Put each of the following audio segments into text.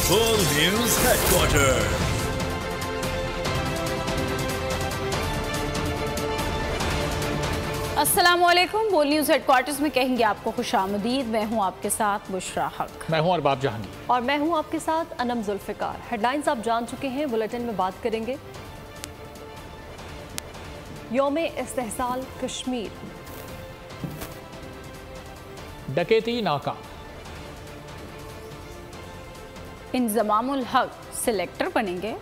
World News Headquarters। अस्सलामुअलैकुम। बोल news headquarters में कहेंगे आपको खुशामदीद। मैं हूं आपके साथ बुशरा हक। मैं हूं अरबाब जहांगीर और मैं हूं आपके साथ अनम जुल्फिकार। हेडलाइंस आप जान चुके हैं, बुलेटिन में बात करेंगे। यौम इस्तेहसाल कश्मीर, डकैती नाकाम, इंजमामुल हक सिलेक्टर बनेंगे,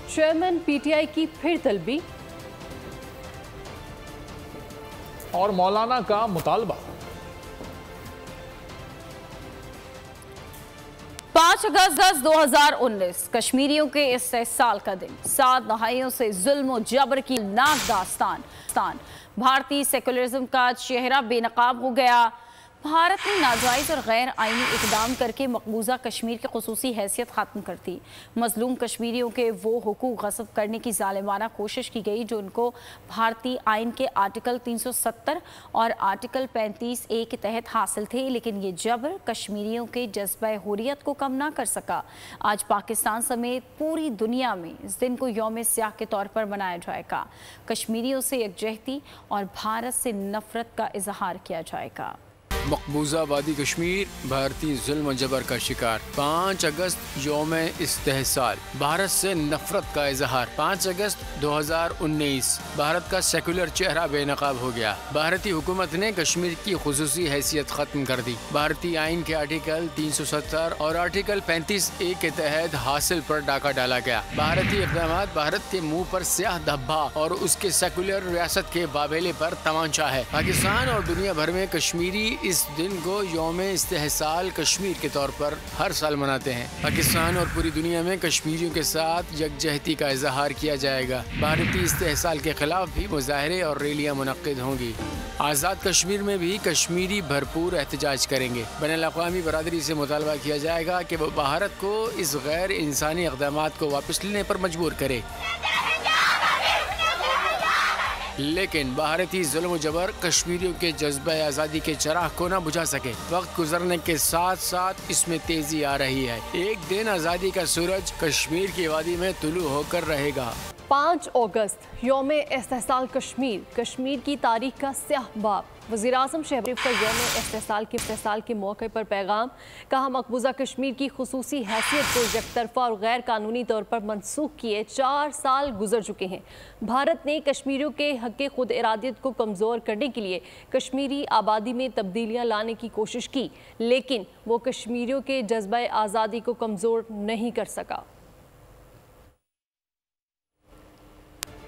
चेयरमैन पीटीआई की फिर तलबी, और मौलाना का मुतालबा। 5 अगस्त 2019 कश्मीरियों के इस्तेहसाल का दिन। 7 दहाइयों से जुल्म और जबर की नाक दास्तान। भारतीय सेकुलरिज्म का चेहरा बेनकाब हो गया। भारत ने नाजायज़ और गैर आइनी इकदाम करके मकबूजा कश्मीर की खुसूसी हैसियत ख़त्म कर दी। मजलूम कश्मीरियों के वो हुकूक गस्ब करने की जालिमाना कोशिश की गई जो उनको भारतीय आइन के आर्टिकल 370 और आर्टिकल 35A के तहत हासिल थे, लेकिन ये जबर कश्मीरियों के जज्बा हुर्रियत को कम ना कर सका। आज पाकिस्तान समेत पूरी दुनिया में इस दिन को यौम स्याह के तौर पर मनाया जाएगा। कश्मीरियों से यकजहती और भारत से नफरत का इजहार किया जाएगा। मकबूजा वादी कश्मीर भारतीय जुल्म जबर का शिकार। 5 अगस्त यौम इस्तेहसाल, भारत से नफरत का इजहार। 5 अगस्त 2019 भारत का सेकुलर चेहरा बेनकाब हो गया। भारतीय हुकूमत ने कश्मीर की खुसूसी हैसियत खत्म कर दी। भारतीय आइन के आर्टिकल 370 और आर्टिकल 35A के तहत हासिल पर डाका डाला गया। भारतीय इक़दाम भारत के मुँह पर स्याह धब्बा और उसके सेकुलर रियासत के बाबेले पर तमांचा है। पाकिस्तान और दुनिया भर में कश्मीरी इस दिन को यौम इस्तेहसाल कश्मीर के तौर पर हर साल मनाते हैं। पाकिस्तान और पूरी दुनिया में कश्मीरियों के साथ यकजहती का इजहार किया जाएगा। भारतीय इस्तेहसाल के खिलाफ भी मुजाहरे और रैलियां मुनक्किद होंगी। आज़ाद कश्मीर में भी कश्मीरी भरपूर एहतजाज करेंगे। बैनुल-अक़वामी बरादरी से मुतालबा किया जाएगा कि वो भारत को इस गैर इंसानी इक़दामात को वापस लेने पर मजबूर करे। लेकिन भारतीय जुल्म जबर कश्मीरियों के जज्बा आज़ादी के चराग को न बुझा सके। वक्त गुजरने के साथ साथ इसमें तेजी आ रही है। एक दिन आज़ादी का सूरज कश्मीर की वादी में तुलू होकर रहेगा। 5 अगस्त यौम इस्तेहसाल कश्मीर, कश्मीर की तारीख का स्याह बाब। वज़ीर-ए-आज़म शहबाज शरीफ का यौम इस्तेहसाल के मौके पर पैगाम। कहा, मकबूजा कश्मीर की खुसूसी हैसियत को यकतरफा और गैर कानूनी तौर पर मनसूख किए 4 साल गुजर चुके हैं। भारत ने कश्मीरियों के हक़ खुद इरादियत को कमज़ोर करने के लिए कश्मीरी आबादी में तब्दीलियाँ लाने की कोशिश की, लेकिन वो कश्मीरियों के जज्बा आज़ादी को कमज़ोर नहीं कर सका।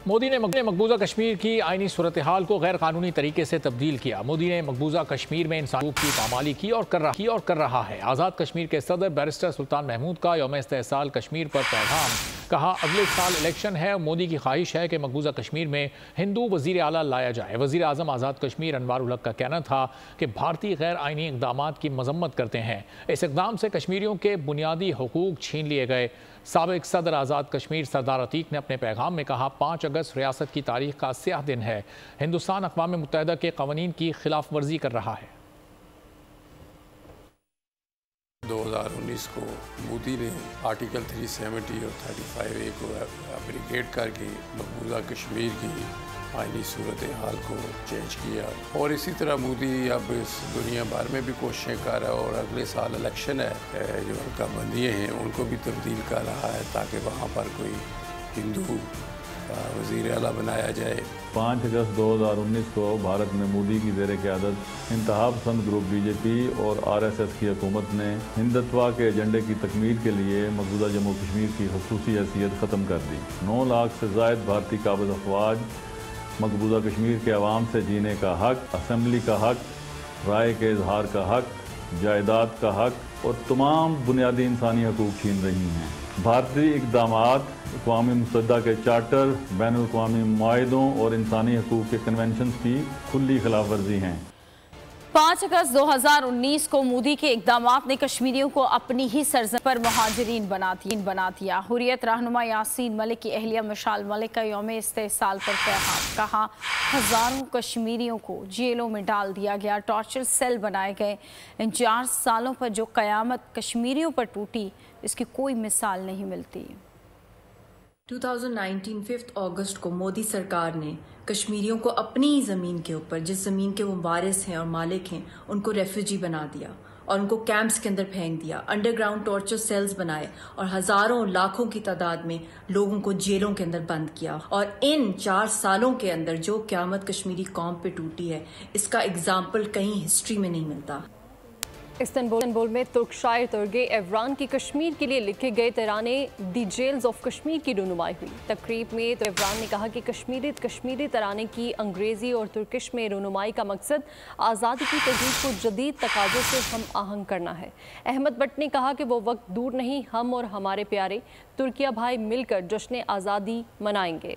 मोदी ने मकबूजा कश्मीर की आइनी सूरत हाल को गैर कानूनी तरीके से तब्दील किया। मोदी ने मकबूजा कश्मीर में इंसानों की पामाली की और कर रहा है। आज़ाद कश्मीर के सदर बैरिस्टर सुल्तान महमूद का यौम इस्तेहसाल कश्मीर पर पैगाम। कहा, अगले साल इलेक्शन है और मोदी की ख्वाहिश है कि मकबूजा कश्मीर में हिंदू वज़ीर आला लाया जाए। वज़ीर आज़म आज़ाद कश्मीर अनवारुल हक का कहना था कि भारतीय गैर आइनी इक़दामात की मजम्मत करते हैं। इस इक़दाम से कश्मीरियों के बुनियादी हुकूक छीन लिए गए। साबिक़ सदर आज़ाद कश्मीर सरदार अतीक ने अपने पैगाम में कहा, 5 अगस्त रियासत की तारीख का स्याह दिन है। हिंदुस्तान अक़वाम मुत्तहिदा के क़वानीन की खिलाफ वर्जी कर रहा है। 2019 को मोदी ने आर्टिकल 370 और 35A को एब्रिगेट करके मकबूजा कश्मीर की आइनी सूरत हाल को चेंज किया और इसी तरह मोदी अब इस दुनिया भर में भी कोशिशें कर रहा है और अगले साल इलेक्शन है, जो उनका बंदियाँ हैं उनको भी तब्दील कर रहा है ताकि वहाँ पर कोई हिंदू वज़ीर आला बनाया जाए। 5 अगस्त 2019 को भारत में मोदी की ज़ेर क़यादत इंतहा पसंद ग्रुप बीजेपी और RSS की हुकूमत ने हिंदुत्व के एजेंडे की तकमील के लिए मकबूजा जम्मू कश्मीर की खुसूसी हैसियत ख़त्म कर दी। 9 लाख से ज़ायद भारतीय काबिज़ अफ़वाज मकबूजा कश्मीर के अवाम से जीने का हक़, असम्बली का हक़, राय के इजहार का हक़, जायदाद का हक़ और तमाम बुनियादी इंसानी हकूक़ छीन रही हैं। भारतीय इक़दामात अक़वाम मुत्तहिदा के चार्टर, बैनुल-अक़वामी मुआहिदों और इंसानी हकूक़ के कन्वेंशन की खुली खिलाफ वर्जी हैं। 5 अगस्त 2019 को मोदी के इकदामात ने कश्मीरियों को अपनी ही सरजमीं पर मुहाजिरीन बना दिया। हुर्रियत रहनुमा यासीन मलिक की अहलिया मिसाल मलिक का यौम इस्तेसाल पर पैगाम, कहा हजारों कश्मीरियों को जेलों में डाल दिया गया, टॉर्चर सेल बनाए गए। इन 4 सालों पर जो कयामत कश्मीरियों पर टूटी, इसकी कोई मिसाल नहीं मिलती। 2019 5 अगस्त को मोदी सरकार ने कश्मीरियों को अपनी ही ज़मीन के ऊपर, जिस ज़मीन के वो वारिस हैं और मालिक हैं, उनको रेफ्यूजी बना दिया और उनको कैंप्स के अंदर फेंक दिया। अंडरग्राउंड टॉर्चर सेल्स बनाए और हज़ारों लाखों की तादाद में लोगों को जेलों के अंदर बंद किया। और इन 4 सालों के अंदर जो क़यामत कश्मीरी कौम पे टूटी है, इसका एग्जाम्पल कहीं हिस्ट्री में नहीं मिलता। इस्तांबुल में तुर्क शायर तुर्गे एवरान की कश्मीर के लिए लिखे गए तराने दी जेल्स ऑफ कश्मीर की रुनुमाई हुई। तकरीब में तो एवरान ने कहा कि कश्मीरी तराने की अंग्रेज़ी और तुर्किश में रुनुमाई का मकसद आज़ादी की तहरीक को जदीद तकाज़ों से हम आहंग करना है। अहमद भट्ट ने कहा कि वो वक्त दूर नहीं, हम और हमारे प्यारे तुर्किया भाई मिलकर जश्न आज़ादी मनाएंगे।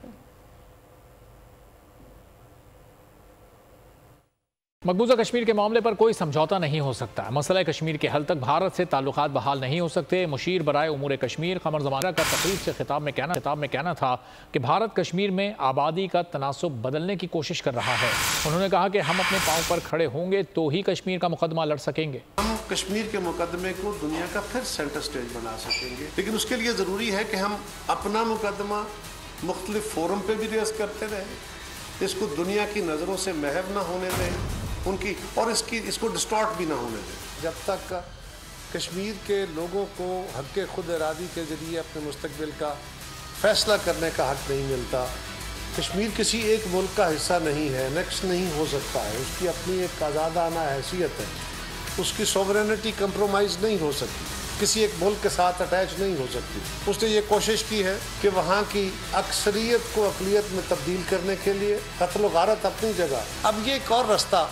मकबूजा कश्मीर के मामले पर कोई समझौता नहीं हो सकता। मसला कश्मीर के हल तक भारत से ताल्लुकात बहाल नहीं हो सकते। मुशीर बराए उमूर कश्मीर कमर ज़माना का तकरीब से खिताब में कहना था कि भारत कश्मीर में आबादी का तनासुब बदलने की कोशिश कर रहा है। उन्होंने कहा कि हम अपने पाँव पर खड़े होंगे तो ही कश्मीर का मुकदमा लड़ सकेंगे। हम कश्मीर के मुकदमे को दुनिया का फिर सेंटर स्टेज बना सकेंगे, लेकिन उसके लिए ज़रूरी है कि हम अपना मुकदमा मुख्तलिफ फोरम पे भी रेस करते रहें, इसको दुनिया की नज़रों से महव ना होने दें उनकी, और इसको डिस्टॉर्ट भी ना होने दें। जब तक कश्मीर के लोगों को हक़ खुद इरादी के ज़रिए अपने मुस्तक़बिल का फ़ैसला करने का हक़ नहीं मिलता, कश्मीर किसी एक मुल्क का हिस्सा नहीं है, नेक्स्ट नहीं हो सकता है, उसकी अपनी एक आज़ादाना हैसियत है, उसकी सॉवरेनिटी कंप्रोमाइज़ नहीं हो सकती, किसी एक मुल्क के साथ अटैच नहीं हो सकती। उसने ये कोशिश की है कि वहाँ की अक्सरियत को अक़लियत में तब्दील करने के लिए कत्ल गारत अपनी जगह, अब ये एक और रास्ता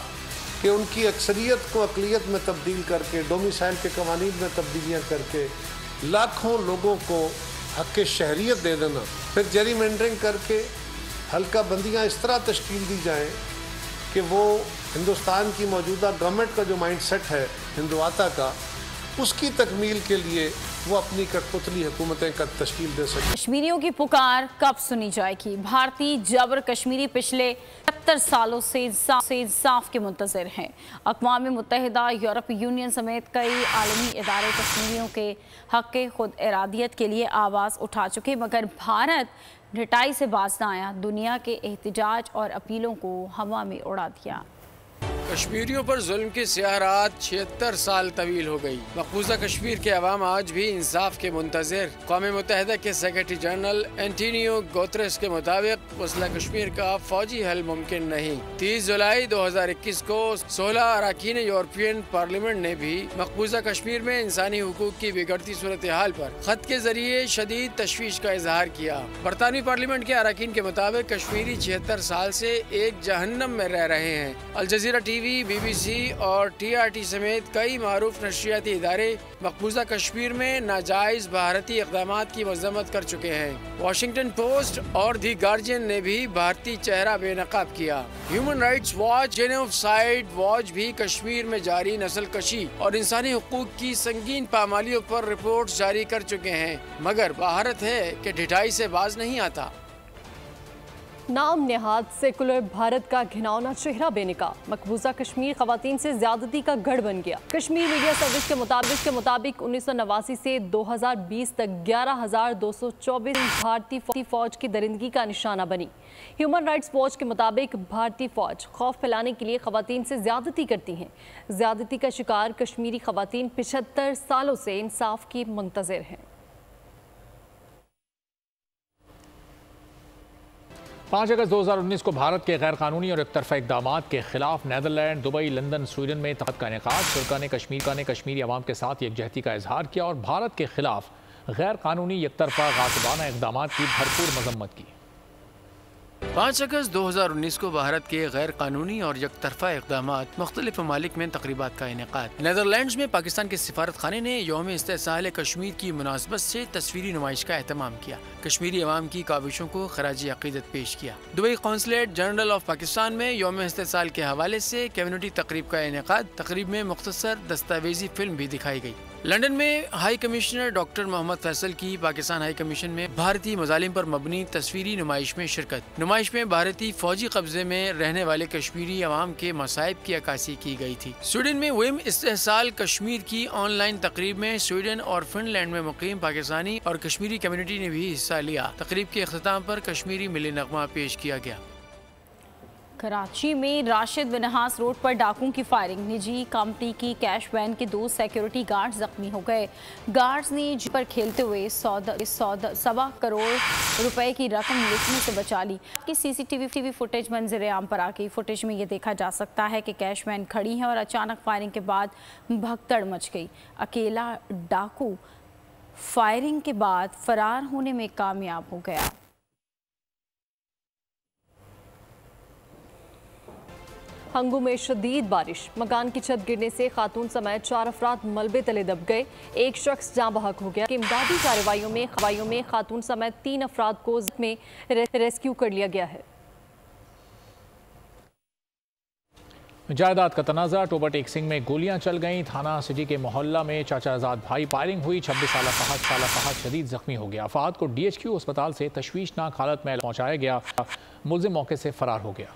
कि उनकी अक्सरियत को अक़लियत में तब्दील करके, डोमिसाइल के कवानीन में तब्दीलियाँ करके लाखों लोगों को हक़ शहरियत दे देना, फिर जेरीमेंडरिंग करके हल्का बंदियाँ इस तरह तश्कील दी जाएँ कि वो हिंदुस्तान की मौजूदा गवर्नमेंट का जो माइंड सेट है हिंदुआता का, उसकी तकमील के लिए वो अपनी कठपुतली हुकूमतें का तश्कील दे सके। कश्मीरियों की पुकार कब सुनी जाएगी? भारतीय जबर कश्मीरी पिछले 70 सालों से इंसाफ के मुंतज़िर हैं। अक़वाम मुत्तहिदा, यूरोपीय यूनियन समेत कई आलमी इदारे कश्मीरियों के हक़ खुद इरादियत के लिए आवाज़ उठा चुके, मगर भारत ढिठाई से बाज न आया। दुनिया के एहतजाज और अपीलों को हवा में उड़ा दिया। कश्मीरियों पर जुल्म की स्याह रात 76 साल तवील हो गई। मकबूजा कश्मीर के अवाम आज भी इंसाफ के मुंतज़िर। क़ौम मुत्तहिदा के सेक्रेटरी जनरल एंटोनियो गुतेरेस के मुताबिक मसला कश्मीर का फौजी हल मुमकिन नहीं। 30 जुलाई 2021 को 16 अरकान यूरोपियन पार्लियामेंट ने भी मकबूजा कश्मीर में इंसानी हुकूक की बिगड़ती सूरत हाल पर खत के जरिए शदीद तशवीश का इजहार किया। बरतानवी पार्लियामेंट के अरकान के मुताबिक कश्मीरी 76 साल से एक जहन्नम में रह रहे हैं। अल जज़ीरा टीवी, BBC और TRT समेत कई मारूफ नशरियाती इदारे मकबूजा कश्मीर में नाजायज भारतीय इक़दामात की मज़म्मत कर चुके हैं। वाशिंगटन पोस्ट और दी गार्जियन ने भी भारतीय चेहरा बेनकाब किया। Human rights watch, genocide watch भी कश्मीर में जारी नस्ल कशी और इंसानी हुकूक की संगीन पामालियों पर रिपोर्ट जारी कर चुके हैं, मगर भारत है कि ढिठाई से बाज नहीं आता। नाम नेहाद सेकुलर भारत का घिनौना चेहरा बेनकाब। मकबूजा कश्मीर खवातीन से ज्यादती का गढ़ बन गया। कश्मीर मीडिया सर्विस के मुताबिक 1989 से 2020 तक 11,224 भारतीय फौज की दरिंदगी का निशाना बनी। ह्यूमन राइट्स वॉच के मुताबिक भारतीय फौज खौफ फैलाने के लिए खवातीन से ज्यादती करती हैं। ज्यादती का शिकार कश्मीरी खवातीन 75 सालों से इंसाफ की मुंतज़िर हैं। 5 अगस्त 2019 को भारत के गैर कानूनी और एक तरफा इक़दामात के खिलाफ नीदरलैंड, दुबई, लंदन, स्वीडन में तहत का इनेकाद। तुर्का ने कश्मीरी अवाम के साथ यकजहती का इजहार किया और भारत के खिलाफ गैर कानूनी एक तरफा गासिबाना इक़दामात की भरपूर मजम्मत की। 5 अगस्त 2019 को भारत के गैर कानूनी और यकतरफा इक़दाम मुख्तलिफ ममालिक में तकरीबात का इनेकाद। नेदरलैंड्स में पाकिस्तान के सिफारत खाने ने यौम इस्तेसाल कश्मीर की मुनासबत से तस्वीरी नुमाइश का एहतमाम किया। कश्मीरी अवाम की काविशों को खराजी अकीदत पेश किया। Dubai consulate general of Pakistan में यौम इस्तेसाल के हवाले से कम्युनिटी तकरीब का इनेकाद। तकरीब में मुख्तसर दस्तावेजी फिल्म भी दिखाई गई। लंदन में high commissioner doctor Mohammad Faisal की पाकिस्तान हाई कमीशन में भारतीय मजालिम पर मबनी तस्वीरी नुमाइश में शिरकत। नुमाइश में भारतीय फौजी कब्जे में रहने वाले कश्मीरी अवाम के मसाइब की अक्कासी की गई थी। स्वीडन में यौम इस्तेसाल कश्मीर की ऑनलाइन तकरीब में स्वीडन और फिनलैंड में मुकीम पाकिस्तानी और कश्मीरी कम्युनिटी ने भी हिस्सा लिया। तकरीब के अख्ताम पर कश्मीरी मिली नगमा पेश किया गया। कराची में राशिद बिनहास रोड पर डाकुओं की फायरिंग। निजी कंपनी की कैश वैन के 2 सिक्योरिटी गार्ड्स जख्मी हो गए। गार्ड्स ने जीप पर खेलते हुए 1.25 करोड़ रुपए की रकम लूटने से बचा ली। कि सीसीटीवी फुटेज मंजर आम पर आ गई। फुटेज में ये देखा जा सकता है कि कैश वैन खड़ी है और अचानक फायरिंग के बाद भगदड़ मच गई। अकेला डाकू फायरिंग के बाद फरार होने में कामयाब हो गया। हंगू में शदीद बारिश, मकान की छत गिरने से खातून समेत 4 अफराद मलबे तले दब गए। एक शख्स जाँ बहक हो गया। इमदादी कार्रवाइयों में खातून समेत 3 अफराद को में रेस्क्यू कर लिया गया है। जायदाद का तनाज़ा। टोबर टेक सिंह में गोलियां चल गईं। थाना सिटी के मोहल्ला में चाचा आजाद भाई फायरिंग हुई। 26 साल फहद शदीद जख्मी हो गया। फहद को DHQ अस्पताल से तशवीशनाक हालत में पहुंचाया गया। मुलजिम मौके से फरार हो गया।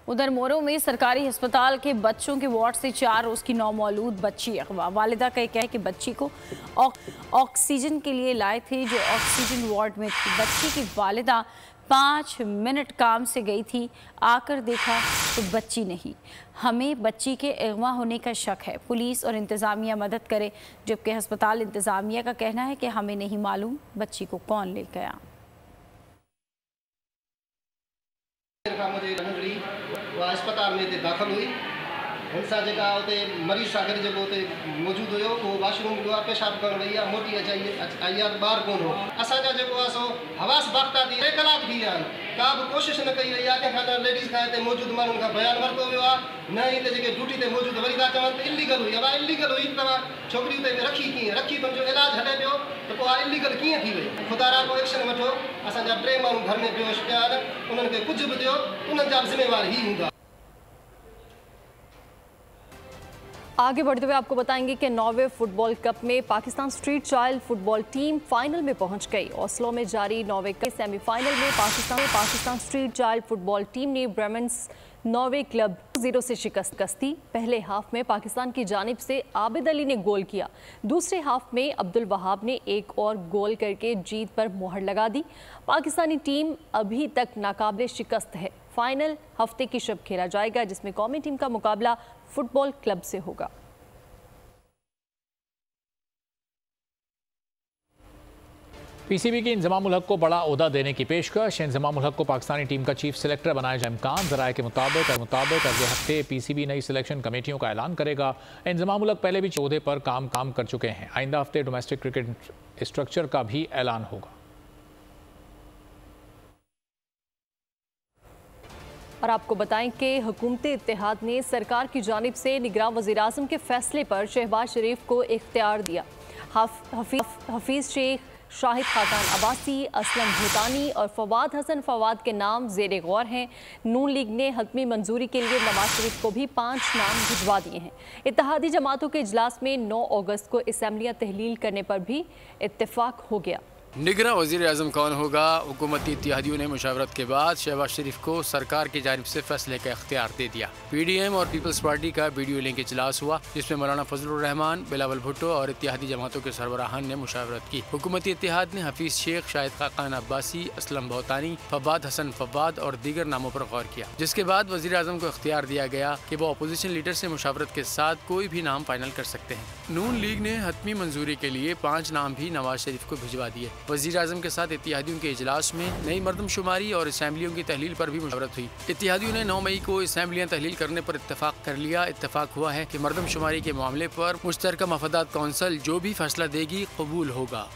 उधर मोरो में सरकारी अस्पताल के बच्चों के वार्ड से 4 रोज की नौमौलूद बच्ची अगवा। वालिदा का कहना है कि बच्ची को ऑक्सीजन के लिए लाए थे जो ऑक्सीजन वार्ड में थी। बच्ची की वालिदा 5 मिनट काम से गई थी। आकर देखा तो बच्ची नहीं। हमें बच्ची के अगवा होने का शक है। पुलिस और इंतज़ामिया मदद करे, जबकि अस्पताल इंतज़ामिया का कहना है कि हमें नहीं मालूम बच्ची को कौन ले गया। अस्पताल में दाखिल हुई। हिंसा जगह उते मरीज सागर जो उते मौजूद हो वो वाशरूम जो पेशाब कर रही है मोटी आई बार कोन हो। असांजा जो सो हवास बाख्ता थी 1 कलाक थी का भी कोशिश न कई वही आहे कि लेडीज़ का मौजूद माण्हुनि खां बयान वरितो वियो आहे। न हिते जेके ड्यूटी ते मौजूद वरी था चवनि त इलीगल हुई। अब इलीगल हुई तव्हां छोकिरी उते रखी कीअं रखी तुंहिंजो इलाज हले पियो त पोइ इलीगल कीअं थी वई। खुदा रा को एक्शन वठो। असांजा 3 माण्हू घर में बेहोश पिया आहिनि। उन्हनि खे कुझु बि ॾियो उन्हनि जा ज़िम्मेवार ही हूंदा। आगे बढ़ते हुए आपको बताएंगे कि नॉर्वे फुटबॉल कप में Pakistan street child football team final में पहुंच गई। ओस्लो में जारी नॉर्वे के सेमीफाइनल में Pakistan street child football team ने ब्रेमेंस नॉर्वे क्लब 0 से शिकस्त दी। पहले हाफ में पाकिस्तान की जानिब से आबिद अली ने गोल किया। दूसरे हाफ में अब्दुल वहाब ने एक और गोल करके जीत पर मोहर लगा दी। पाकिस्तानी टीम अभी तक नाकाबिले शिकस्त है। फाइनल हफ्ते की शब खेला जाएगा, जिसमें कौमी टीम का मुकाबला फुटबॉल क्लब से होगा। PCB की इंज़मामुल हक को बड़ा ओहदा देने की पेशकश। इंज़मामुल हक को पाकिस्तानी टीम का चीफ सेलेक्टर बनाए जाए इम्कान। ज़राए के मुताबिक अगले हफ्ते PCB नई सिलेक्शन कमेटियों का ऐलान करेगा। इंज़मामुल हक पहले भी ओहदे पर काम कर चुके हैं। आइंदा हफ्ते डोमेस्टिक क्रिकेट स्ट्रक्चर का भी ऐलान होगा। और आपको बताएं कि हुकूमत इत्तेहाद ने सरकार की जानिब से निगरान वज़ीर-ए-आज़म के फैसले पर शहबाज शरीफ को इख्तियार दिया। हफीज़ शेख, शाहिद खाकान अब्बासी, असलम भूटानी और फवाद हसन फवाद के नाम ज़ेरे गौर हैं। नून लीग ने हतमी मंजूरी के लिए नवाज शरीफ को भी 5 नाम भिजवा दिए हैं। इत्तेहादी जमातों के इजलास में 9 अगस्त को असम्बलियाँ तहलील करने पर भी इत्तेफाक हो गया। निगरान वज़ीर आज़म कौन होगा? हुकूमती इत्तेहादियों ने मुशावरत के बाद शहबाज शरीफ को सरकार की जानिब से फैसले का इख्तियार दे दिया। PDM और पीपल्स पार्टी का वीडियो लिंक इजलास हुआ, जिसमें मौलाना फजलुर रहमान, बिलावल भुट्टो और इत्तेहादी जमातों के सरबराहान ने मुशावरत की। हुकूमती इत्तेहाद ने हफीज़ शेख, शाहिद खाकान अब्बासी, असलम भौतानी, फवाद हसन फवाद और दीगर नामों पर गौर किया, जिसके बाद वज़ीर आज़म को इख्तियार दिया गया कि वो अपोजिशन लीडर से मुशावरत के साथ कोई भी नाम फाइनल कर सकते हैं। नून लीग ने हतमी मंजूरी के लिए 5 नाम भी नवाज शरीफ को भिजवा दिए। वज़ीर आज़म के साथ इत्तेहादियों के इजलास में नई मरदमशुमारी और असम्बलियों की तहलील पर भी मुशावरत हुई। इत्तेहादियों ने 9 मई को असम्बलियाँ तहलील करने पर इत्तेफाक कर लिया। इत्तेफाक हुआ है कि मरदमशुमारी के मामले पर मुश्तरका मफादात कौंसिल जो भी फैसला देगी कबूल होगा।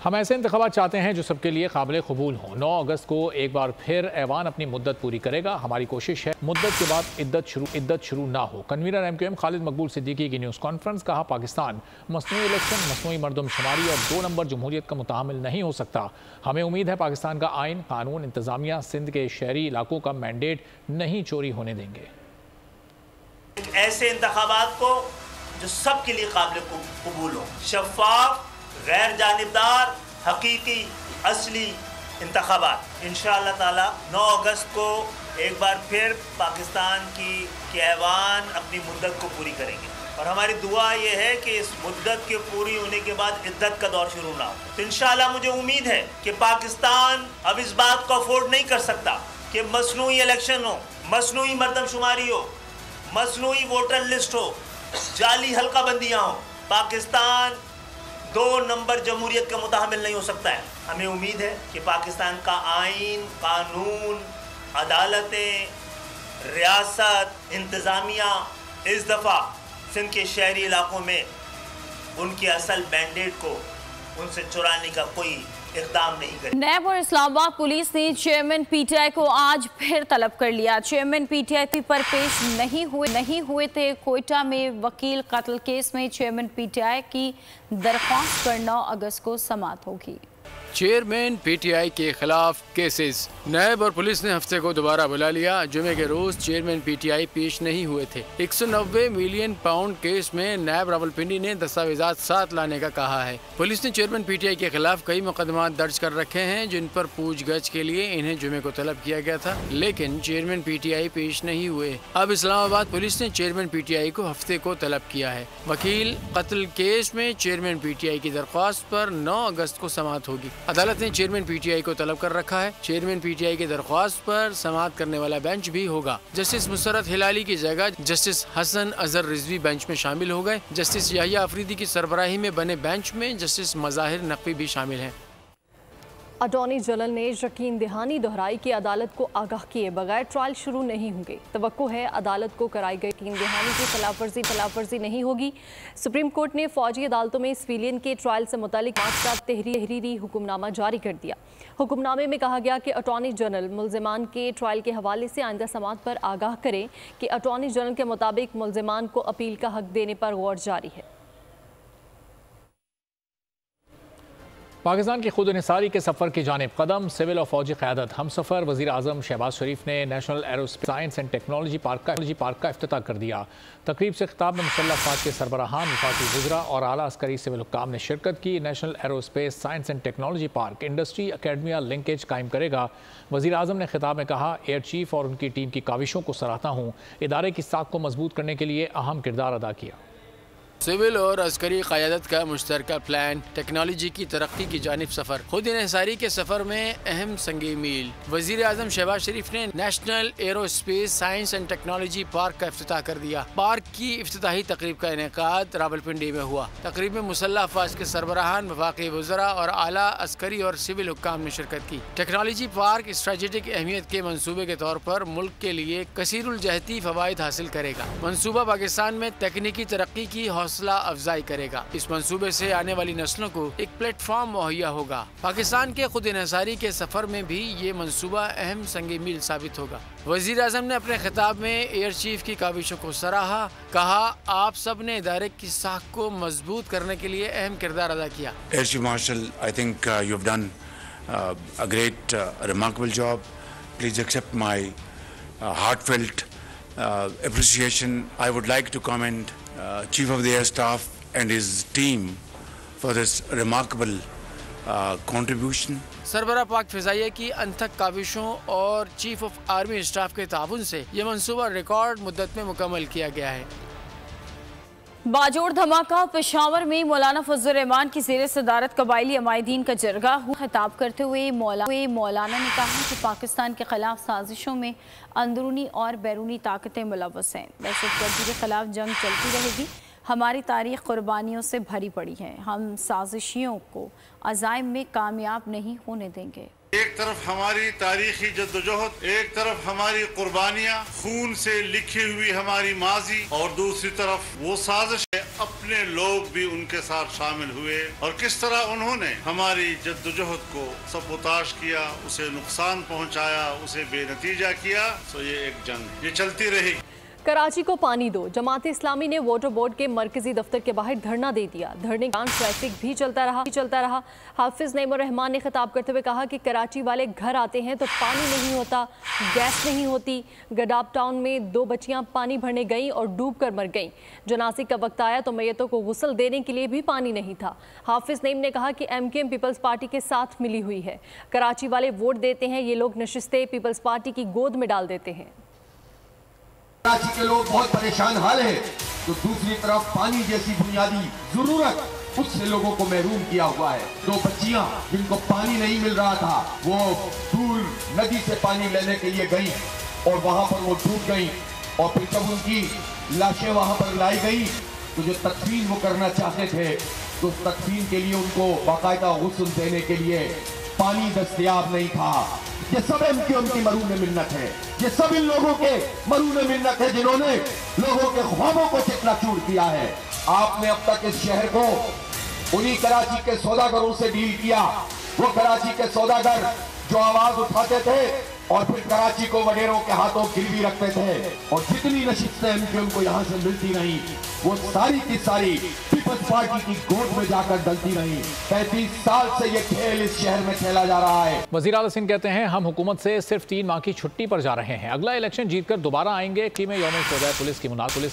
हम ऐसे इंतखाबात चाहते हैं जो सबके लिए काबिल कबूल हों। 9 अगस्त को एक बार फिर ऐवान अपनी मुद्दत पूरी करेगा। हमारी कोशिश है मुद्दत के बाद इद्दत शुरू ना हो। कन्वीनर MQM खालिद मकबूल सिद्दीकी की न्यूज़ कॉन्फ्रेंस। कहा, पाकिस्तान मसनूई इलेक्शन, मसनूई मरदमशुमारी और 2 नंबर जमहूरियत का मुतामिल नहीं हो सकता। हमें उम्मीद है पाकिस्तान का आइन, कानून, इंतजामिया सिंध के शहरी इलाकों का मैंडेट नहीं चोरी होने देंगे। ऐसे इंतखाबात को जो सबके लिए काबिल कबूल हो, शफाफ, गैर जानिबदार, हकीकी, असली इंतखाबात। इंशाअल्लाह ताला 9 अगस्त को एक बार फिर पाकिस्तान की ऐवान अपनी मुद्दत को पूरी करेंगे और हमारी दुआ ये है कि इस मुद्दत के पूरी होने के बाद इद्दत का दौर शुरू ना हो। तो इंशाअल्लाह मुझे उम्मीद है कि पाकिस्तान अब इस बात को अफोर्ड नहीं कर सकता कि मसनूई इलेक्शन हो, मसनूई मरदमशुमारी हो, मसनूई वोटर लिस्ट हो, जाली हल्का बंदियाँ हो। पाकिस्तान 2 नंबर जमहूरियत का मुतामिल नहीं हो सकता है। हमें उम्मीद है कि पाकिस्तान का आइन, कानून, अदालतें, रियासत, इंतज़ामिया इस दफ़ा सिंध के शहरी इलाकों में उनके असल मैंडेट को उनसे चुराने का कोई इक़दाम नहीं करे। नैब और इस्लामाबाद पुलिस ने चेयरमैन PTI को आज फिर तलब कर लिया। चेयरमैन PTI पर पेश नहीं हुए थे। कोयटा में वकील कत्ल केस में चेयरमैन PTI की दरख्वास्त पर 9 अगस्त को समाअत होगी। चेयरमैन PTI के खिलाफ केसेस। नैब और पुलिस ने हफ्ते को दोबारा बुला लिया। जुमे के रोज चेयरमैन PTI पेश नहीं हुए थे। 190 मिलियन पाउंड केस में नैब रावलपिंडी ने दस्तावेजात साथ लाने का कहा है। पुलिस ने चेयरमैन PTI के खिलाफ कई मुकदमा दर्ज कर रखे हैं जिन पर पूछगछ के लिए इन्हें जुमे को तलब किया गया था, लेकिन चेयरमैन PTI पेश नहीं हुए। अब इस्लामाबाद पुलिस ने चेयरमैन PTI को हफ्ते को तलब किया है। वकील कत्ल केस में चेयरमैन PTI की दरख्वास्त पर 9 अगस्त को समाअत होगी। अदालत ने चेयरमैन PTI को तलब कर रखा है। चेयरमैन PTI की दरख्वास्त पर समाअत करने वाला बेंच भी होगा। जस्टिस मुसर्रत हिलाली की जगह जस्टिस हसन अजहर रिजवी बेंच में शामिल हो गए। जस्टिस याहिया अफरीदी की सरबराही में बने बेंच में जस्टिस मज़ाहिर नकवी भी शामिल हैं। अटॉर्नी जनरल ने यकीन दहानी दोहराई कि अदालत को आगाह किए बगैर ट्रायल शुरू नहीं होंगे। तवक्को है अदालत को कराई गई यकीन दहानी की खिलाफवर्जी नहीं होगी। सुप्रीम कोर्ट ने फौजी अदालतों में सिविलियन के ट्रायल से मुतालिक 5 तहरीरी हुक्मनामा जारी कर दिया। हुक्मनामे में कहा गया कि अटॉर्नी जनरल मुल्ज़िमान के ट्रायल के हवाले से आइंदा समाअत पर आगाह करें कि अटॉर्नी जनरल के मुताबिक मुल्ज़िमान को अपील का हक देने पर गौर जारी है। पाकिस्तान की खुद इन्हिसारी के सफ़र की जानिब कदम। सिविल और फौजी क़यादत हम सफ़र। वज़ीर आज़म शहबाज शरीफ ने national aerospace science and technology park का इफ्तिताह कर दिया। तकरीब से खिताब में मुसल्लह अफ़वाज के सरबराहान, वफाकी वज़रा और आला अस्करी सिविल हुक्काम ने शिरकत की। National aerospace science and technology park industry academia linkage कायम करेगा। वज़ीर आज़म ने खिताब में कहा, एयर चीफ और उनकी टीम की काविशों को सराहता हूँ। इदारे की साख को मजबूत करने के लिए अहम किरदार अदा किया। सिविल और अस्करी क़यादत का मुश्तरका प्लान, टेक्नोलॉजी की तरक्की की जानिब सफ़र। खुद इन्हिसारी के सफ़र में अहम संगी मील। वज़ीर आज़म शहबाज शरीफ ने national aerospace science and technology park का इफ्तिताह कर दिया। पार्क की इफ्तिताही तकरीब का इनेकाद रावलपिंडी में हुआ। तकरीब में मुसल्लह अफ़वाज के सरबराहान, वफाकी वज़रा और आला अस्करी और सिविल हुक्काम ने शिरकत की। टेक्नोलॉजी पार्क स्ट्रेटेजिक अहमियत के मनसूबे के तौर पर मुल्क के लिए कसीरुल जहती फ़वाइद हासिल करेगा। मनसूबा पाकिस्तान में तकनीकी तरक्की की हौसला अफजाई करेगा। इस मंसूबे से आने वाली नस्लों को एक प्लेटफॉर्म मुहैया होगा। पाकिस्तान के खुद इन्हिसारी के सफर में भी ये मंसूबा अहम संगी मील साबित होगा। वज़ीर आज़म ने अपने खिताब में एयर चीफ की काविशों को सराहा। कहा, आप सब ने इदारे की साख को मजबूत करने के लिए अहम किरदार अदा किया। Air chief marshal, I think you have done a great remarkable job. Please accept my heartfelt appreciation. I would like to commend Chief of the Air Staff and his team for this remarkable contribution. सरबरा पाक फ़िज़ाइया की अनथक काविशों और chief of army staff के ताउन से ये मंसूबा record मुद्दत में मुकम्मल किया गया है। बाजोड़ धमाका। पेशावर में मौलाना फजल रहमान की ज़ेर सदारत कबायली अमायदीन का जरगा हुआ। खिताब करते हुए मौलाना ने कहा कि पाकिस्तान के खिलाफ साजिशों में अंदरूनी और बैरूनी ताकतें मुलव्वस हैं। दहशतगर्दी के खिलाफ जंग चलती रहेगी। हमारी तारीख कुर्बानियों से भरी पड़ी है। हम साजिशियों को अज़ाइम में कामयाब नहीं होने देंगे। एक तरफ हमारी तारीखी जद्दोजहद, एक तरफ हमारी कुर्बानियाँ, खून से लिखी हुई हमारी माजी, और दूसरी तरफ वो साजिश अपने लोग भी उनके साथ शामिल हुए और किस तरह उन्होंने हमारी जद्दोजहद को सबूताश किया, उसे नुकसान पहुंचाया, उसे बेनतीजा किया। तो ये एक जंग, ये चलती रही। कराची को पानी दो। जमात इस्लामी ने वाटर बोर्ड के मरकजी दफ्तर के बाहर धरना दे दिया। धरने के दौरान ट्रैफिक भी चलता रहा। हाफिज नईमुर रहमान ने खिताब करते हुए कहा कि कराची वाले घर आते हैं तो पानी नहीं होता, गैस नहीं होती। गडाब टाउन में 2 बच्चियां पानी भरने गईं और डूब कर मर गईं। जनाजे का वक्त आया तो मैयतों को गुस्ल देने के लिए भी पानी नहीं था। हाफिज नईम ने कहा कि MKM पीपल्स पार्टी के साथ मिली हुई है। कराची वाले वोट देते हैं, ये लोग नशिस्तें पीपल्स पार्टी की गोद में डाल देते हैं। कराची के लोग बहुत परेशान हाल है, तो दूसरी तरफ पानी जैसी बुनियादी जरूरत उससे लोगों को महरूम किया हुआ है। 2 बच्चियां जिनको पानी नहीं मिल रहा था, वो दूर नदी से पानी लेने के लिए गई और वहां पर वो डूब गई। और फिर जब उनकी लाशें वहां पर लाई गई तो जो तदफीन वो करना चाहते थे, तो उस तदफीन के लिए उनको बाकायदा गुस्ल देने के लिए पानी दस्तयाब नहीं था। ये सब MKM की मरून मिन्नत है, ये सब इन लोगों के मरून मिन्नत है जिन्होंने लोगों के ख्वाबों को चकनाचूर किया है। आपने अब तक इस शहर को उन्हीं कराची के सौदागरों से डील किया, वो कराची के सौदागर जो आवाज उठाते थे और फिर कराची को वडेरों के हाथों गिरवी रखते थे। और जितनी नशिस्तें MKM को यहाँ से मिलती रही, वो सारी की सारी पीपल्स पार्टी की गोद में जाकर डलती रही। 35 साल से ये खेल इस शहर में खेला जा रहा है। वज़ीर आला सिंध कहते हैं, हम हुकूमत से सिर्फ 3 माह की छुट्टी पर जा रहे हैं, अगला इलेक्शन जीतकर दोबारा आएंगे। टीम यौम शोहदा पुलिस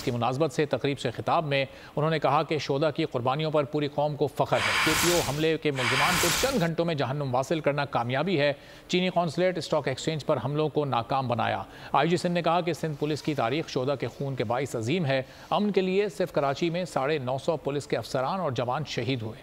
की मुनासबत से तकरीब से खिताब में उन्होंने कहा कि शोहदा की कुर्बानियों पर पूरी कौम को फ़ख्र है। KPO हमले के मुल्ज़िमान को चंद घंटों में जहन्नुम वासिल करना कामयाबी है। चीनी कौंसलेट स्टॉक एक्सचेंज पर हमलों को नाकाम बनाया। IG सिंध ने कहा कि सिंध पुलिस की तारीख शोहदा के खून के बाइस अजीम है। अमन के लिए सिर्फ कराची में 950 पुलिस के अफसरान और जवान शहीद हुए।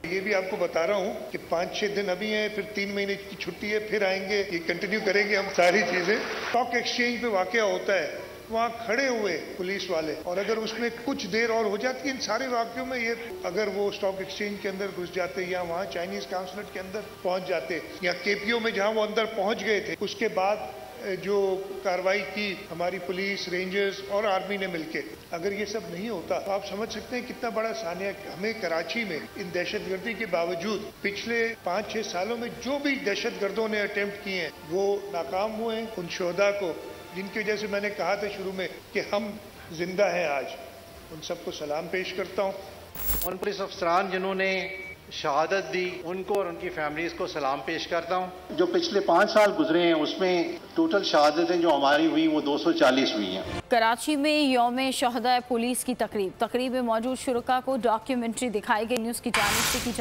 ये भी आपको बता रहा हूँ कि 5-6 दिन अभी हैं, फिर 3 महीने की छुट्टी है, फिर आएंगे, ये कंटिन्यू करेंगे हम सारी चीजें। स्टॉक एक्सचेंज पे वाकया होता है, वहाँ खड़े हुए पुलिस वाले, और अगर उसमें कुछ देर और हो जाती है इन सारे वाक्यों में, ये अगर वो स्टॉक एक्सचेंज के अंदर घुस जाते या वहाँ चाइनीज काउंसलेट के अंदर पहुँच जाते या KPO में जहाँ वो अंदर पहुँच गए थे, उसके बाद जो कार्रवाई की हमारी पुलिस, रेंजर्स और आर्मी ने मिलकर, अगर ये सब नहीं होता तो आप समझ सकते हैं कितना बड़ा सानिया। हमें कराची में इन दहशतगर्दी के बावजूद पिछले 5-6 सालों में जो भी दहशतगर्दों ने अटेम्प्ट किए हैं वो नाकाम हुए हैं। उन शोहदा को जिनकी वजह से मैंने कहा था शुरू में कि हम जिंदा हैं आज, उन सबको सलाम पेश करता हूँ। उन पुलिस अफसरान जिन्होंने शहादत दी, उनको और उनकी फैमिलीज को सलाम पेश करता हूँ। जो पिछले 5 साल गुजरे हैं उसमें टोटल शहादतें जो हमारी हुई वो 240 हुई हैं। कराची में यौम शोहदा पुलिस की तकरीब में मौजूद शुरका को डॉक्यूमेंट्री दिखाई गई। न्यूज़ की जानिब से की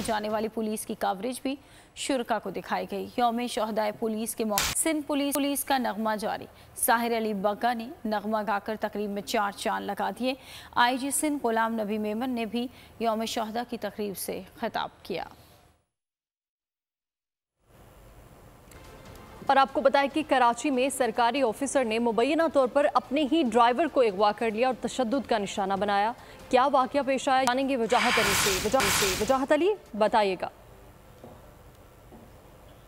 जाने वाली पुलिस की कवरेज भी शुरका को दिखाई गई। यौम शोहदा पुलिस के मौके सिंध पुलिस का नगमा जारी। साहिर अली बग्गा ने नगमा गाकर तकरीब में 4 चांद लगा दिए। IG सिंध गुलाम नबी मेमन ने भी यौम शोहदा की तकरीब से खिताब किया। और आपको बताएं कि कराची में सरकारी ऑफिसर ने मुबैना तौर पर अपने ही ड्राइवर को अगवा कर लिया और तशद्दुद का निशाना बनाया। क्या वाकया पेश आया, जानेंगे वजाहत अली से। वजाहत अली, बताइएगा।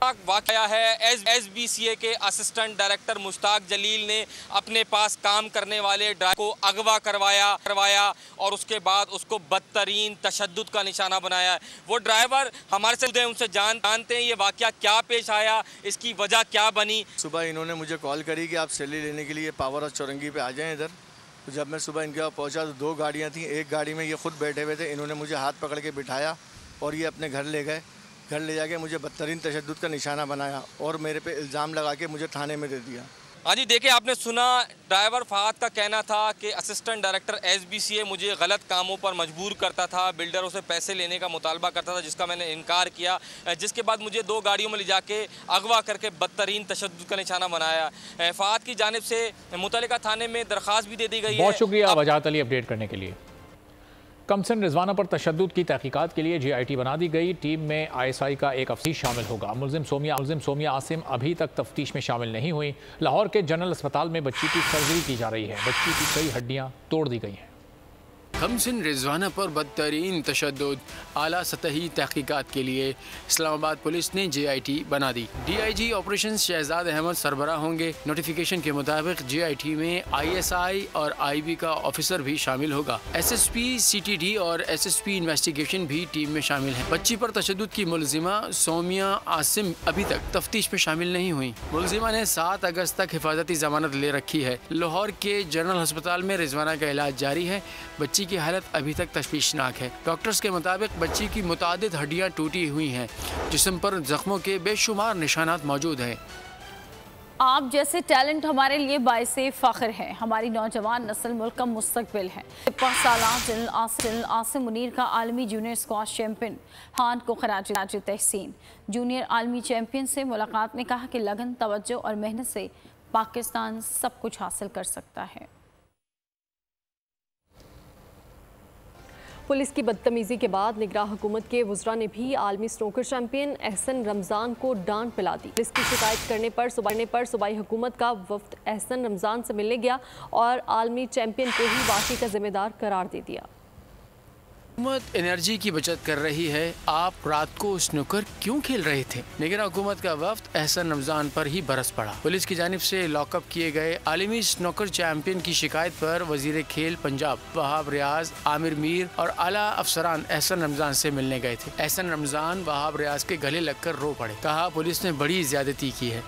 वाकया है SBCA के असिस्टेंट डायरेक्टर मुश्ताक जलील ने अपने पास काम करने वाले ड्राइवर को अगवा करवाया और उसके बाद उसको बदतरीन तशद्दुद का निशाना बनाया। वो ड्राइवर हमारे से उनसे जानते हैं ये वाकया क्या पेश आया, इसकी वजह क्या बनी। सुबह इन्होंने मुझे कॉल करी कि आप सैलरी लेने के लिए पावर हाउस चौरंगी पे आ जाएं इधर। तो जब मैं सुबह इनके पास पहुँचा तो 2 गाड़ियाँ थीं, एक गाड़ी में ये खुद बैठे हुए थे। इन्होंने मुझे हाथ पकड़ के बिठाया और ये अपने घर ले गए। घर ले जाके मुझे बदतरीन तशद्दुद का निशाना बनाया और मेरे पे इल्ज़ाम लगा के मुझे थाने में दे दिया। हाँ जी, देखिए आपने सुना, ड्राइवर फहद का कहना था कि असिस्टेंट डायरेक्टर SBCA मुझे गलत कामों पर मजबूर करता था, बिल्डरों से पैसे लेने का मुतालबा करता था, जिसका मैंने इनकार किया, जिसके बाद मुझे 2 गाड़ियों में ले जाके अगवा करके बदतरीन तशद्दुद का निशाना बनाया। फहद की जानिब से मुतल्लिका थाने में दरख्वास्त भी दे दी गई है। बहुत शुक्रिया वजाहत अली अपडेट करने के लिए। कमसन रिजवाना पर तशद्दुद की तहकीकात के लिए GIT बना दी गई। टीम में ISI का एक अफसर शामिल होगा। मुल्जिम सोमिया आसिम अभी तक तफ्तीश में शामिल नहीं हुई। लाहौर के जनरल अस्पताल में बच्ची की सर्जरी की जा रही है। बच्ची की कई हड्डियाँ तोड़ दी गई हैं। खमसिन रिजवाना पर बदतरीन तशद्दुद, आला सतही तहकीकात के लिए इस्लामाबाद पुलिस ने JIT बना दी। DIG ऑपरेशन शहजाद अहमद सरबराह होंगे। नोटिफिकेशन के मुताबिक JIT में ISI और IB का ऑफिसर भी शामिल होगा। SSP CTD और SSP इन्वेस्टिगेशन भी टीम में शामिल है। बच्ची पर तशद्दुद की मुलजिमा सोमिया आसिम अभी तक तफ्तीश में शामिल नहीं हुई। मुलजिमा ने 7 अगस्त तक हिफाजती जमानत ले रखी है। लाहौर के जनरल अस्पताल में रिजवाना का इलाज जारी है। बच्ची की हालत अभी तक तशवीशनाक है। डॉक्टर्स के मुताबिक बच्ची की मुतादिद हड्डियां टूटी हुई हैं। जिस्म पर जख्मों के बेशुमार निशानात मौजूद हैं। आप जैसे टैलेंट हमारे लिए बाइसे फ़ख्र है। हमारी नौजवान नस्ल मुल्क का मुस्तकबिल है। 5 साला जनरल आसिम मुनीर का आलमी जूनियर स्क्वाश चैंपियन खान को खराज तहसीन। जूनियर आलमी चैंपियन से मुलाकात में कहा कि लगन, तवज्जो और मेहनत से पाकिस्तान सब कुछ हासिल कर सकता है। पुलिस की बदतमीजी के बाद निगरां हुकूमत के वुज़रा ने भी आलमी स्नूकर चैंपियन एहसन रमज़ान को डांट पिला दी। पुलिस की शिकायत करने पर सूबाई हुकूमत का वफ्द एहसन रमज़ान से मिलने गया और आलमी चैंपियन को ही वाक़ई का जिम्मेदार करार दे दिया। हुकूमत एनर्जी की बचत कर रही है, आप रात को स्नूकर क्यों खेल रहे थे? निगरां हुकूमत का वफ्द एहसन रमज़ान पर ही बरस पड़ा। पुलिस की जानिब से लॉकअप किए गए आलमी स्नूकर चैंपियन की शिकायत पर वजीर खेल पंजाब वहाब रियाज, आमिर मीर और आला अफसरान एहसन रमज़ान से मिलने गए थे। एहसन रमज़ान वहाब रियाज के गले लगकर रो पड़े। कहा पुलिस ने बड़ी ज्यादती की है,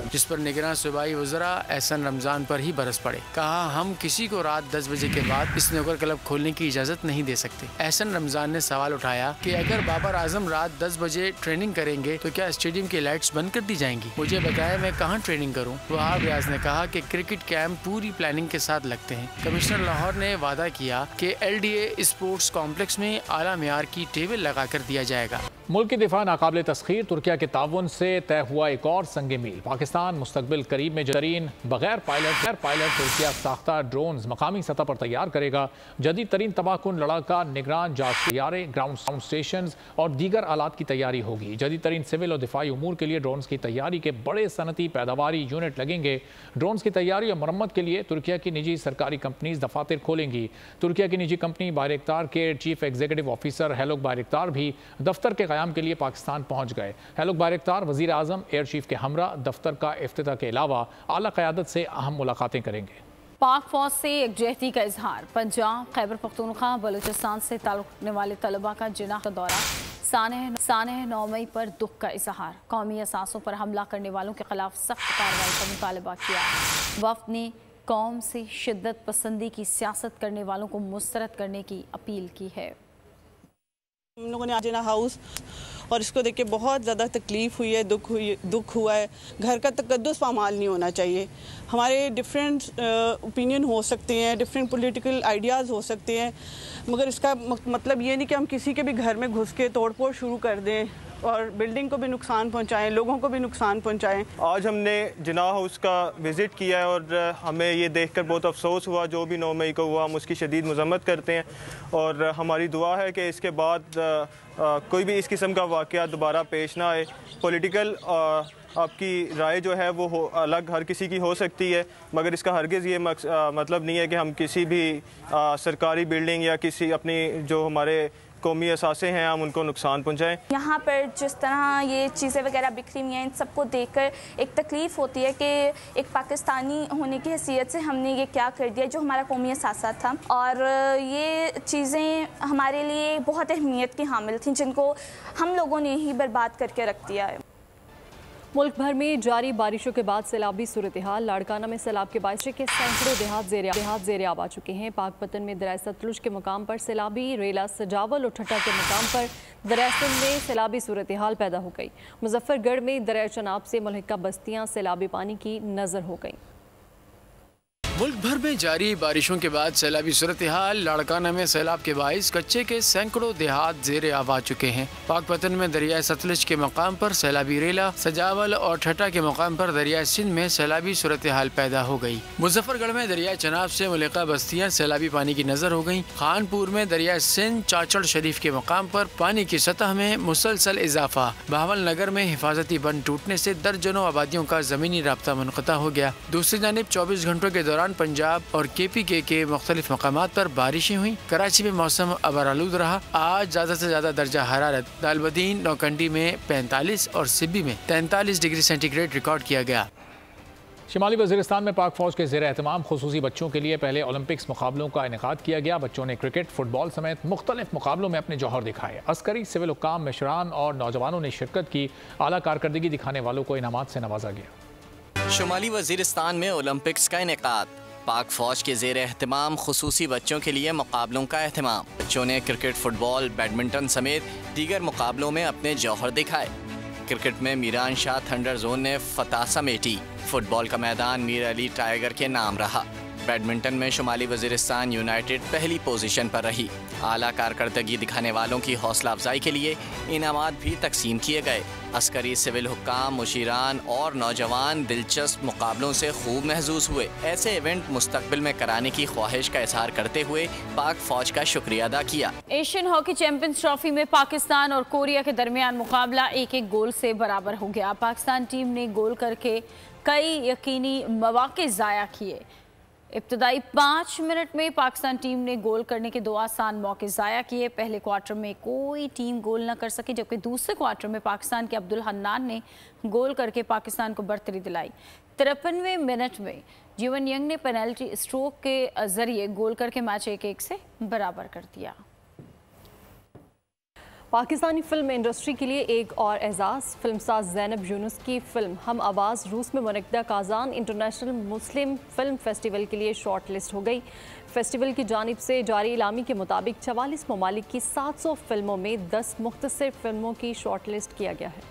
जिस पर निगरां सूबाई वज़रा एहसन रमज़ान पर ही बरस पड़े। कहा हम किसी को रात 10 बजे के बाद स्नूकर क्लब खोलने की इजाज़त नहीं दे सकते। एहसन रमज़ान ने सवाल उठाया कि अगर बाबर आजम रात 10 बजे ट्रेनिंग करेंगे तो क्या स्टेडियम की लाइट्स बंद कर दी जाएंगी? मुझे बताया मैं कहाँ ट्रेनिंग करूँ। वहाब रियाज ने कहा कि क्रिकेट कैंप पूरी प्लानिंग के साथ लगते हैं। कमिश्नर लाहौर ने वादा किया कि LDA स्पोर्ट्स कॉम्प्लेक्स में आला मेयार की टेबल लगा कर दिया जाएगा। मुल्क की दिफा नाकाबिल तस्खीर तुर्किया के ताउन से तय हुआ एक और संग मील। पाकिस्तान मुस्तकबिल करीब में जदीद बगैर पायलट तुर्किया साख्ता ड्रोन्स मकामी सतह पर तैयार करेगा। जदीद तरीन तबाहकुन लड़ाका निगरान जांच तैयारे, ग्राउंड स्टेशन और दीगर आलात की तैयारी होगी। जदीद तरीन सिविल और दिफाई उमूर के लिए ड्रोन्स की तैयारी के बड़े सनती पैदावारी यूनिट लगेंगे। ड्रोन्स की तैयारी और मरम्मत के लिए तुर्किया की निजी सरकारी कंपनीज दफातर खोलेंगी। तुर्किया की निजी कंपनी बायरेक्तार के चीफ एग्जीक्यूटिव ऑफिसर हेलोक बायरेक्तार भी दफ्तर के के लिए पाकिस्तान पहुंच गए। हेलोक बायरेक्तार वजीर आजम, एयर चीफ के हमरा दफ्तर का इफ्तिताह के अलावा आला क़यादत से अहम मुलाकातें करेंगे। पाक फौज से एकजुहती का इजहार। पंजाब, खैबर पख्तूनख्वा, बलूचिस्तान से ताल्लुक़ रखने वाले तलबा का जिन्ना का दौरा। सानह 9 मई पर दुख का इजहार। कौमी असासों पर हमला करने वालों के खिलाफ सख्त कार्रवाई का मुतालबा किया। वफ्द ने कौम से शिद्दत पसंदी की सियासत करने वालों को मुस्तरद करने की अपील की है। हम लोगों ने आज जिन्ना हाउस और इसको देख के बहुत ज़्यादा तकलीफ़ हुई है, दुख हुआ है। घर का तकद्दुस पामाल नहीं होना चाहिए। हमारे डिफरेंट ओपिनियन हो सकते हैं, डिफरेंट पॉलिटिकल आइडियाज़ हो सकते हैं, मगर इसका मतलब ये नहीं कि हम किसी के भी घर में घुस के तोड़ फोड़ शुरू कर दें और बिल्डिंग को भी नुकसान पहुंचाएं, लोगों को भी नुकसान पहुंचाएं। आज हमने जिन्ना हाउस का विज़िट किया है और हमें ये देखकर बहुत अफसोस हुआ। जो भी 9 मई को हुआ हम उसकी शदीद मज़म्मत करते हैं और हमारी दुआ है कि इसके बाद कोई भी इस किस्म का वाक़या दोबारा पेश ना आए। पॉलिटिकल आपकी राय जो है वो अलग हर किसी की हो सकती है, मगर इसका हरगिज़ ये मतलब नहीं है कि हम किसी भी सरकारी बिल्डिंग या किसी अपनी जो हमारे कौमी असासे हैं हम उनको नुकसान पहुँचाएँ। यहाँ पर जिस तरह ये चीज़ें वगैरह बिखरी हुई हैं, इन सबको देखकर एक तकलीफ़ होती है कि एक पाकिस्तानी होने की हैसियत से हमने ये क्या कर दिया जो हमारा कौमी असासा था। और ये चीज़ें हमारे लिए बहुत अहमियत की हामिल थी जिनको हम लोगों ने ही बर्बाद करके रख दिया है। मुल्क भर में जारी बारिशों के बाद सैलाबी सूरत हाल। लाड़काना में सैलाब के बायस के सैकड़ों देहात ज़ेर आब आ चुके हैं। पाकपतन में दरिया सतलुज के मुकाम पर सैलाबी, रेला, सजावल और ठट्टा के मुकाम पर दरिया सिंध में सैलाबी सूरत हाल पैदा हो गई। मुजफ्फरगढ़ में दरिया चनाब से मुल्हिका बस्तियाँ सैलाबी पानी की नज़र हो गई। मुल्क भर में जारी बारिशों के बाद सैलाबी सूरत हाल। लाड़काना में सैलाब के बाइस कच्चे के सैकड़ों देहात ज़ेर आब आ चुके हैं। पाकपतन में दरिया सतलुज के मकाम पर सैलाबी रेला, सजावल और ठट्टा के मकाम पर दरिया सिंध में सैलाबी सूरत हाल पैदा हो गई। मुजफ्फरगढ़ में दरिया चनाब से मुल्हिका बस्तियाँ सैलाबी पानी की नज़र हो गयी। खानपुर में दरिया सिंध चाचड़ शरीफ के मकाम पर पानी की सतह में मुसलसल इजाफा। बहावल नगर में हिफाजती बंद टूटने से दर्जनों आबादियों का ज़मीनी राब्ता मुनक़ता हो गया। दूसरी जानिब 24 घंटों के दौरान दौरान पंजाब और KPK के मुख्तलिफ मकामात पर बारिशें हुई। कराची में मौसम अबरालूद रहा। आज ज्यादा से ज्यादा दर्जा हरारत दालबदीन नौकंडी में 45 और सिब्बी में 43 डिग्री सेंटीग्रेड रिकॉर्ड किया गया। शिमाली वज़ीरिस्तान में पाक फौज के ज़ेर एहतमाम खुसूसी बच्चों के लिए पहले ओलंपिक्स मुकाबलों का इनेकाद किया गया। बच्चों ने क्रिकेट, फुटबॉल समेत मुख्तलिफ मुकाबलों में अपने जौहर दिखाए। अस्करी, सिविल हुक्काम, मिशरान और नौजवानों ने शिरकत की। आला कारकर्दगी दिखाने वालों को इनामात से नवाजा गया। शुमाली वज़ीरिस्तान में ओलंपिक्स का इनेकाद, पाक फौज के ज़ेर एहतमाम खुसूसी बच्चों के लिए मुकाबलों का एहतमाम। बच्चों ने क्रिकेट, फुटबॉल, बैडमिंटन समेत दीगर मुकाबलों में अपने जौहर दिखाए। क्रिकेट में मीरान शाह थंडर जोन ने फतह समेटी। फुटबॉल का मैदान मीर अली टाइगर के नाम रहा। बैडमिंटन में शुमाली वज़ीरिस्तान यूनाइटेड पहली पोजीशन पर रही। आला कारकर्दगी दिखाने वालों की हौसला अफजाई के लिए इनामात भी तकसीम किए गए। अस्करी, सिविल हुक्काम, मुशीरान और नौजवान दिलचस्प मुकाबलों से खूब महसूस हुए। ऐसे इवेंट मुस्तकबिल में कराने की ख्वाहिश का इजहार करते हुए पाक फौज का शुक्रिया अदा किया। एशियन हॉकी चैंपियंस ट्रॉफी में पाकिस्तान और कोरिया के दरमियान मुकाबला 1-1 गोल से बराबर हो गया। पाकिस्तान टीम ने गोल करके कई यकीनी मौके ज़ाया किए। इब्तदाई 5 मिनट में पाकिस्तान टीम ने गोल करने के 2 आसान मौके ज़ाया किए। पहले क्वार्टर में कोई टीम गोल न कर सकी, जबकि दूसरे क्वार्टर में पाकिस्तान के अब्दुल हन्नान ने गोल करके पाकिस्तान को बढ़तरी दिलाई। 53वें मिनट में जीवन यंग ने पेनल्टी स्ट्रोक के जरिए गोल करके मैच 1-1 से बराबर कर दिया। पाकिस्तानी फिल्म इंडस्ट्री के लिए एक और एजाज़। फिल्मसाज ज़ैनब यूनुस की फिल्म हम आवाज़ रूस में मुनक़दा काज़ान इंटरनेशनल मुस्लिम फिल्म फेस्टिवल के लिए शॉर्ट लिस्ट हो गई। फेस्टिवल की जानिब से जारी इलामी के मुताबिक 44 ममालिक की 700 फिल्मों में 10 मुख्तसर फिल्मों की शॉर्ट लिस्ट किया गया है।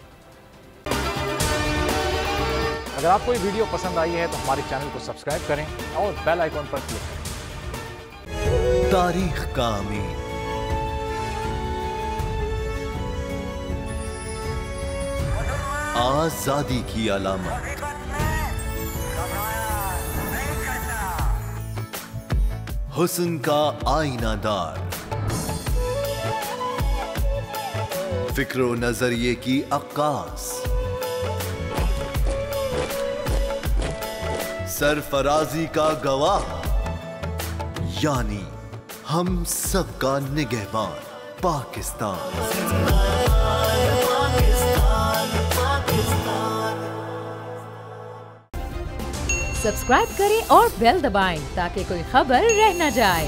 अगर आपको ये वीडियो पसंद आई है तो हमारे चैनल को सब्सक्राइब करें और बेल आइकॉन पर क्लिक करें। तारीख का अमीन, आजादी की अलामत, हुस्न का आईनादार, फिक्र नजरिए की अक्कास, सरफराजी का गवाह, यानी हम सबका निगहबान पाकिस्तान। सब्सक्राइब करें और बेल दबाएं ताकि कोई खबर रह न जाए।